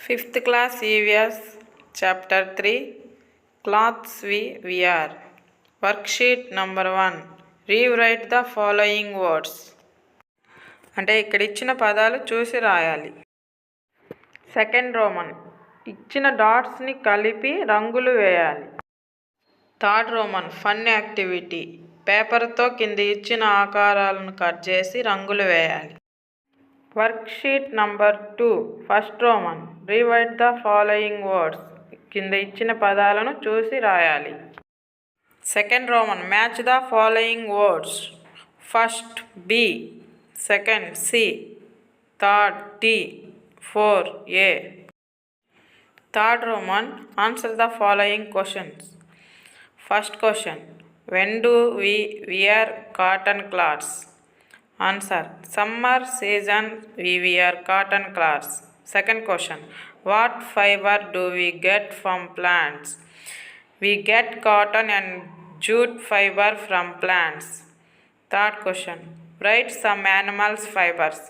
Fifth class EVS Chapter 3 Clothes we wear. Worksheet number 1. Rewrite the following words. అంటే ఇక్కడ ఇచ్చిన పదాలు చూసి రాయాలి. సెకండ్ రోమన్ ఇచ్చిన డాట్స్ని కలిపి రంగులు వేయాలి. థర్డ్ రోమన్ ఫన్ యాక్టివిటీ పేపర్తో కింద ఇచ్చిన ఆకారాలను కట్ చేసి రంగులు వేయాలి. Worksheet number 2 first Roman rewrite the following words కింద ఇచ్చిన పదాలను చూసి రాయాలి. Second Roman match the following words. First B, second C, third T, four A. Third Roman answer the following questions. First question when do we wear cotton clothes? Answer. Summer season we wear cotton cloths. Second question. What fiber do we get from plants? We get cotton and jute fiber from plants. Third question. Write some animals' fibers.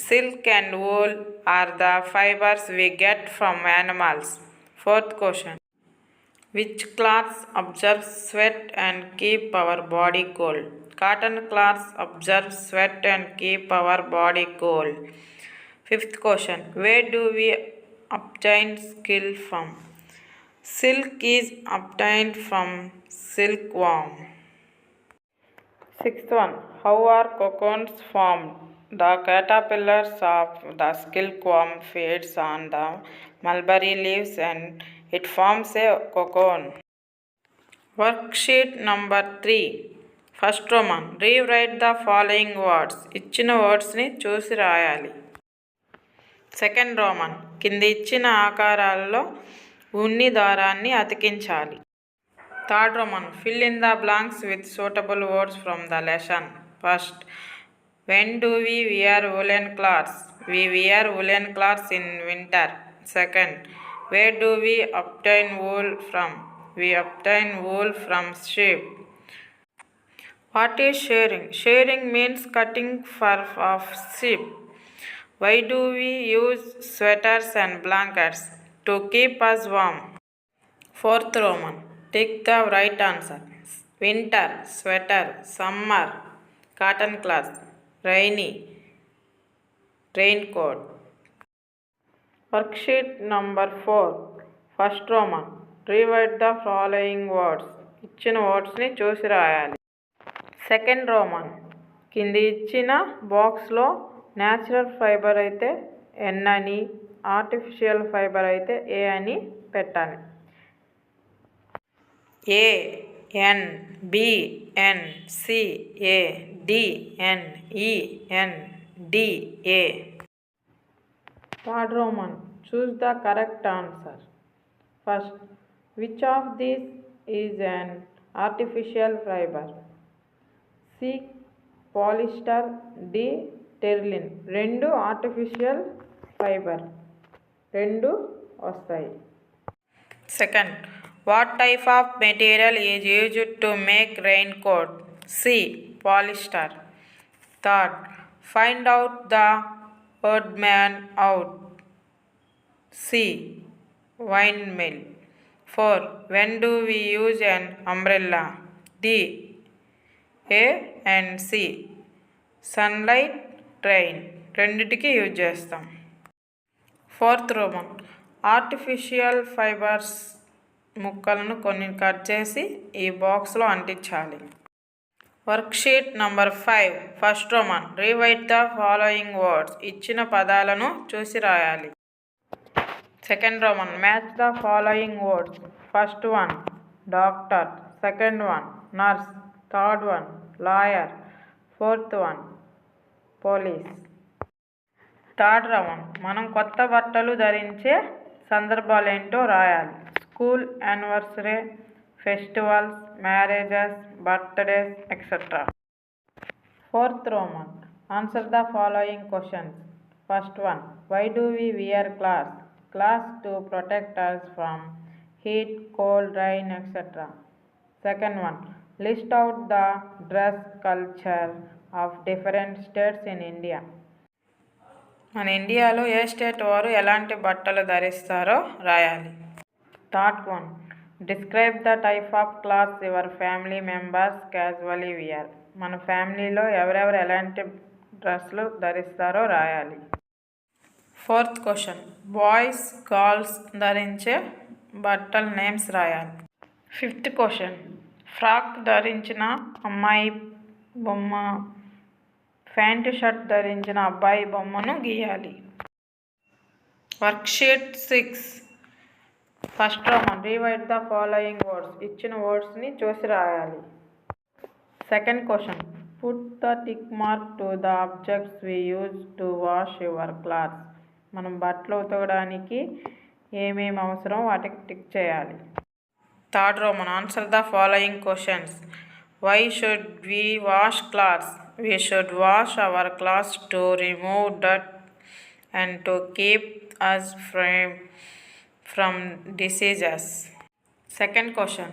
Silk and wool are the fibers we get from animals. Fourth question. Which cloths absorb sweat and keep our body cool? Cotton cloths absorb sweat and keep our body cool. Fifth question. Where do we obtain silk from? Silk is obtained from silkworm. Sixth one. How are cocoons formed? The caterpillars of the silkworm feeds on the mulberry leaves and it forms a cocoon. Worksheet number 3. First Roman rewrite the following words ఇచ్చిన వర్డ్స్ని చూసి రాయాలి. Second Roman కింద ఇచ్చిన ఆకారాల్లో ఉన్ని దారాన్ని అతికించాలి. Third roman fill in the blanks with suitable words from the lesson. First when do we wear woollen clothes? We wear woollen clothes in winter. Second where do we obtain wool from? We obtain wool from sheep. What is shearing? Shearing means cutting fur of sheep. Why do we use sweaters and blankets? To keep us warm. Fourth Roman. Take the right answer. Winter, sweater, summer, cotton cloth, rainy, raincoat. Worksheet number 4. First Roman. Rewrite the following words. ఇచ్చిన వర్డ్స్ని చూసి రాయాలి. Second Roman కింద ఇచ్చిన బాక్స్లో natural fibre అయితే ఎన్ అని, artificial fibre అయితే ఏ అని పెట్టాలి. A N, B N, C A, D N, E N, D A. Third roman choose the correct answer. First which of this is an artificial fibre? C polyester, D terylene. రెండు artificial fibre, రెండు వస్తాయి. Second what type of material is used to make rain coat? C polyester. Third find out the word man out. C windmill. Four when do we use an umbrella? D A and C sunlight, train రెండిటికి use చేస్తాం. Fourth Roman artificial fibres ముక్కలను కొన్ని cut చేసి ఈ బాక్స్లో అంటించాలి. Worksheet number 5. First Roman rewrite the following words ఇచ్చిన పదాలను చూసి రాయాలి. Second Roman match the following words. First one doctor, second one nurse, third one lawyer, fourth one police. Third round మనం కొత్త బట్టలు ధరించే సందర్భాలు ఏంటో రాయాలి. School anniversary, festivals, marriages, birthdays etcetera. Fourth Roman answer the following questions. First one why do we wear clothes? Clothes to protect us from heat, cold, rain, etc. Second one, list out the dress culture of different states in India. మన ఇండియాలో ఏ state వారు ఎలాంటి బట్టలు ధరిస్తారో రాయాలి. Thought 1. Describe the type of clothes your family members casually wear. మన ఫ్యామిలీలో ఎవరెవరు ఎలాంటి డ్రెస్సులు ధరిస్తారో రాయాలి. 4th question. బాయ్స్ గర్ల్స్ ధరించే బట్టల నేమ్స్ రాయాలి. 5th question. ఫ్రాక్ ధరించిన అమ్మాయి బొమ్మ, ప్యాంటు షర్ట్ ధరించిన అబ్బాయి బొమ్మను గీయాలి. Worksheet 6. First Roman. Rewrite the following words. ఇచ్చిన వర్డ్స్ని చూసి రాయాలి. 2nd question. Put the tick mark to the objects we use to wash your clothes. మనం బట్టలు ఉతకడానికి ఏమేమి అవసరం వాటికి టిక్ చేయాలి. 3rd Roman. Answer the following questions. Why should we wash clothes? We should wash our clothes to remove dirt and to keep us from diseases. 2nd question.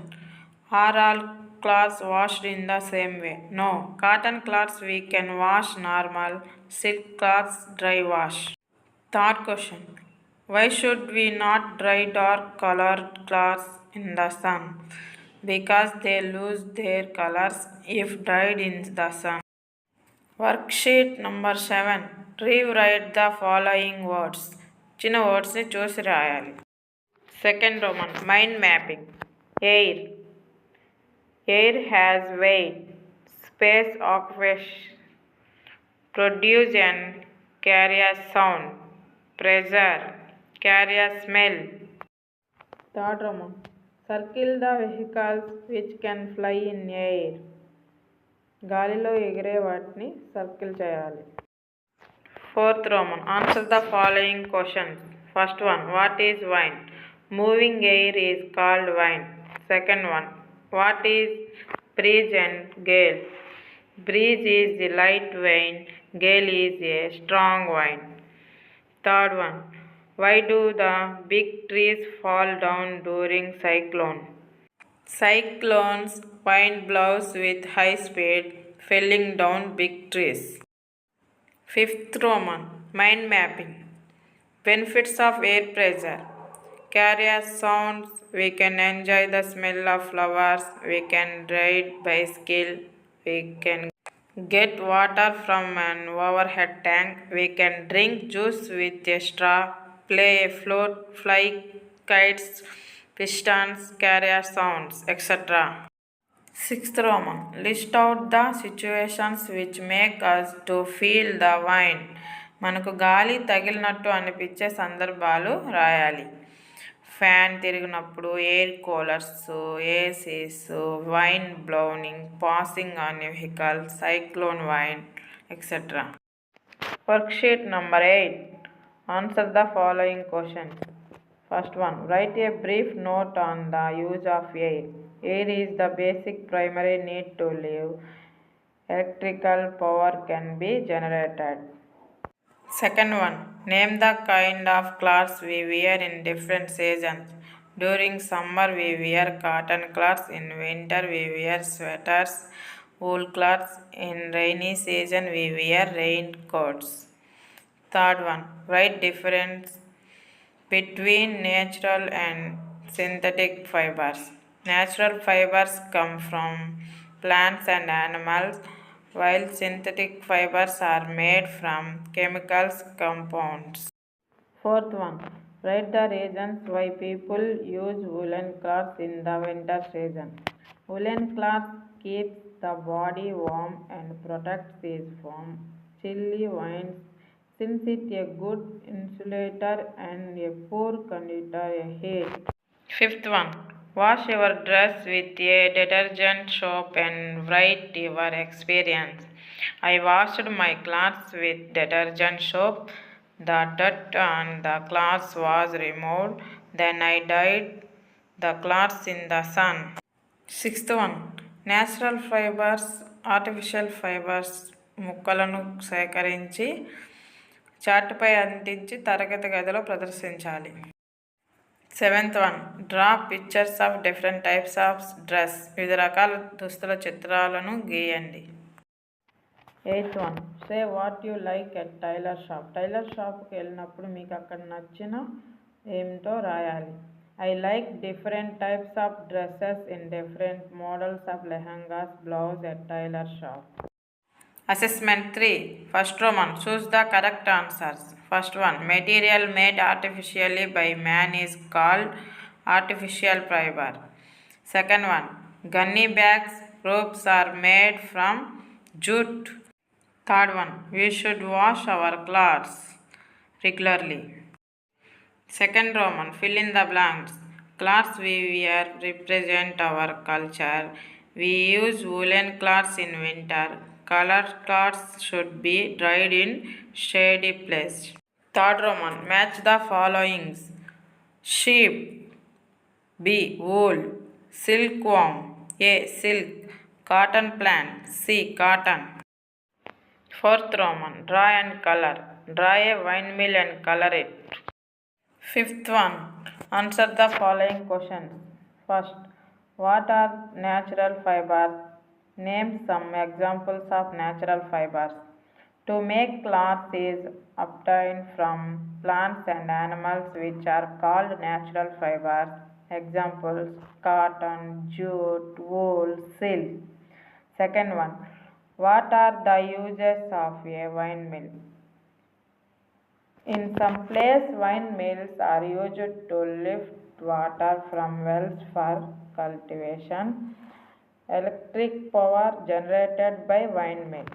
Are all clothes washed in the same way? No. Cotton clothes we can wash normal, silk clothes dry wash. 3rd question. Why should we not dry dark colored clothes in the sun? Because they lose their colors if dried in the sun. Worksheet number 7. Rewrite the following words. ఇచ్చిన వర్డ్స్ని చూసి రాయాలి. 2nd Roman. Mind mapping. Air. Air has weight. Space occupation. Produce and carry a sound. Pressure. Carry a smell. 3rd Roman. Circle the vehicles which can fly in air. గాలిలో ఎగిరే వాటిని circle చేయాలి. 4th Roman. Answer the following questions. First one. What is wind? Moving air is called wind. Second one. What is breeze and gale? Breeze is the light wind, gale is a strong wind. Third one. Why do the big trees fall down during cyclone? Cyclones wind blows with high speed, felling down big trees. 5th Roman. Mind mapping. Benefits of air pressure. Carry sounds. We can enjoy the smell of flowers. We can ride bicycle. We can get water from an overhead tank. We can drink juice with a straw. Play a float. Fly kites. Pistons, carry sounds, etc. 6th Roman. List out the situations which make us to feel the wind. మనకు గాలి తగిలినట్టు అనిపించే సందర్భాలు రాయాలి. Fan తిరిగినప్పుడు, air coolers, ACs, wind blowing, passing on vehicle, cyclone wind, etcetera. Worksheet number 8. Answer the following questions. First one. Write a brief note on the use of air. Air is the basic primary need to live. Electrical power can be generated. Second one. Name the kind of clothes we wear in different seasons. During summer we wear cotton clothes. In winter we wear sweaters, wool clothes. In rainy season we wear raincoats. Third one. Write difference between natural and synthetic fibers. Natural fibers come from plants and animals, while synthetic fibers are made from chemicals compounds. Fourth one. Write the reasons why people use woolen cloths in the winter season. Woolen cloth keeps the body warm and protects us from chilly winds, since it a good insulator and a poor conductor of heat. Fifth one. Wash your dress with a detergent soap and write your experience. I washed my clothes with detergent soap. The dirt on the clothes was removed. Then I dyed the clothes in the sun. Sixth one. Natural fibers, artificial fibers ముక్కలను సేకరించి చార్టుపై అంటించి తరగతి గదిలో ప్రదర్శించాలి. 7th one. Draw pictures of different types of dress. వివిధ రకాల దుస్తుల చిత్రాలను గీయండి. Eighth one, say what you like at tailor shop. Tailor షాప్కి వెళ్ళినప్పుడు మీకు అక్కడ నచ్చిన ఏమిటో రాయాలి. I like different types of dresses in different models of lehengas blouse at tailor shop. Assessment 3. First Roman, choose the correct answers. First one, material made artificially by man is called artificial fiber. Second one, gunny bags ropes are made from jute. Third one, we should wash our clothes regularly. Second Roman, fill in the blanks. Clothes we wear represent our culture. We use woolen cloths in winter. Colored cloths should be dried in shady place. Third Roman, match the followings. Sheep. B. Wool. Silkworm. A. Silk. Cotton plant. C. Cotton. Fourth Roman, draw and color. Draw a windmill and color it. Fifth one, answer the following questions. First, what are natural fibers? Name some examples of natural fibers. To make cloth is obtained from plants and animals which are called natural fibers. Examples, cotton, jute, wool, silk. Second one, what are the uses of a windmill? In some places, windmills are used to lift water from wells for cultivation. Electric power generated by windmill.